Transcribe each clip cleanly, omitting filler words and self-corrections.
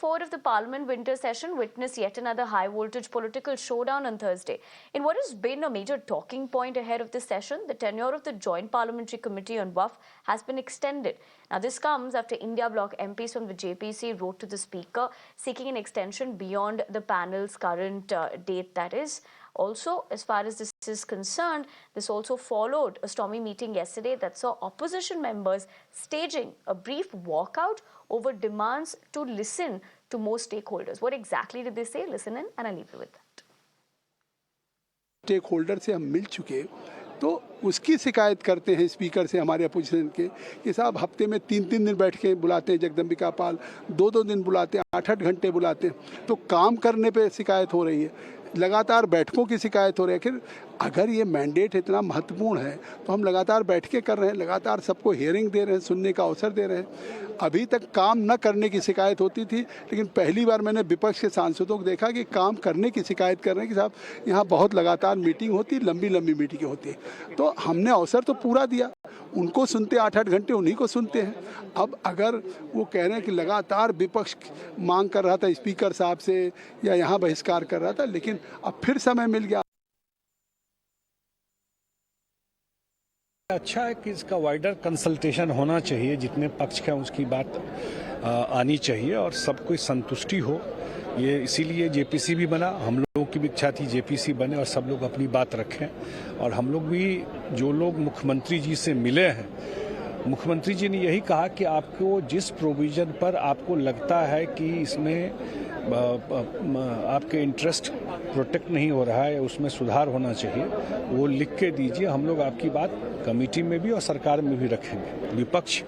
4 of the Parliament winter session witnessed yet another high-voltage political showdown on Thursday. In what has been a major talking point ahead of this session, the tenure of the Joint Parliamentary Committee on Waqf has been extended. Now, this comes after India Bloc MPs from the JPC wrote to the Speaker seeking an extension beyond the panel's current date, that is. Also, as far as this is concerned, this also followed a stormy meeting yesterday that saw opposition members staging a brief walkout over demands to listen to more stakeholders. What exactly did they say? Listen in and I'll leave you with that. Stakeholder से हम मिल चुके तो उसकी शिकायत करते हैं speaker से हमारे अपोजिशन के कि साहब हफ्ते में 3-3 दिन बैठ के बुलाते हैं जगदम्बिका पाल 2-2 दिन बुलाते हैं 8-8 घंटे बुलाते हैं तो काम करने पे शिकायत हो रही है लगातार बैठकों की शिकायत हो रही है। आखिर अगर ये मैंडेट इतना महत्वपूर्ण है तो हम लगातार बैठकें कर रहे हैं, लगातार सबको हियरिंग दे रहे हैं, सुनने का अवसर दे रहे हैं। अभी तक काम न करने की शिकायत होती थी, लेकिन पहली बार मैंने विपक्ष के सांसदों को देखा कि काम करने की शिकायत कर रहे हैं कि साहब यहाँ बहुत लगातार मीटिंग होती, लंबी लंबी मीटिंगें होती है। तो हमने अवसर तो पूरा दिया, उनको सुनते 8-8 घंटे उन्हीं को सुनते हैं। अब अगर वो कह रहे हैं कि लगातार विपक्ष मांग कर रहा था स्पीकर साहब से या यहाँ बहिष्कार कर रहा था, लेकिन अब फिर समय मिल गया। अच्छा है कि इसका वाइडर कंसल्टेशन होना चाहिए, जितने पक्ष का उसकी बात आनी चाहिए और सबको संतुष्टि हो। ये इसीलिए जेपीसी भी बना, हम लोगों की भी इच्छा थी जेपीसी बने और सब लोग अपनी बात रखें। और हम लोग भी जो लोग मुख्यमंत्री जी से मिले हैं, मुख्यमंत्री जी ने यही कहा कि आपको जिस प्रोविजन पर आपको लगता है कि इसमें आपके इंटरेस्ट प्रोटेक्ट नहीं हो रहा है, उसमें सुधार होना चाहिए, वो लिख के दीजिए। हम लोग आपकी बात कमेटी में भी और सरकार में भी रखेंगे। विपक्ष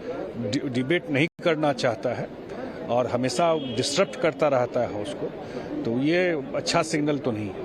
डिबेट नहीं करना चाहता है और हमेशा डिस्टर्ब करता रहता है उसको, तो ये अच्छा सिग्नल तो नहीं है।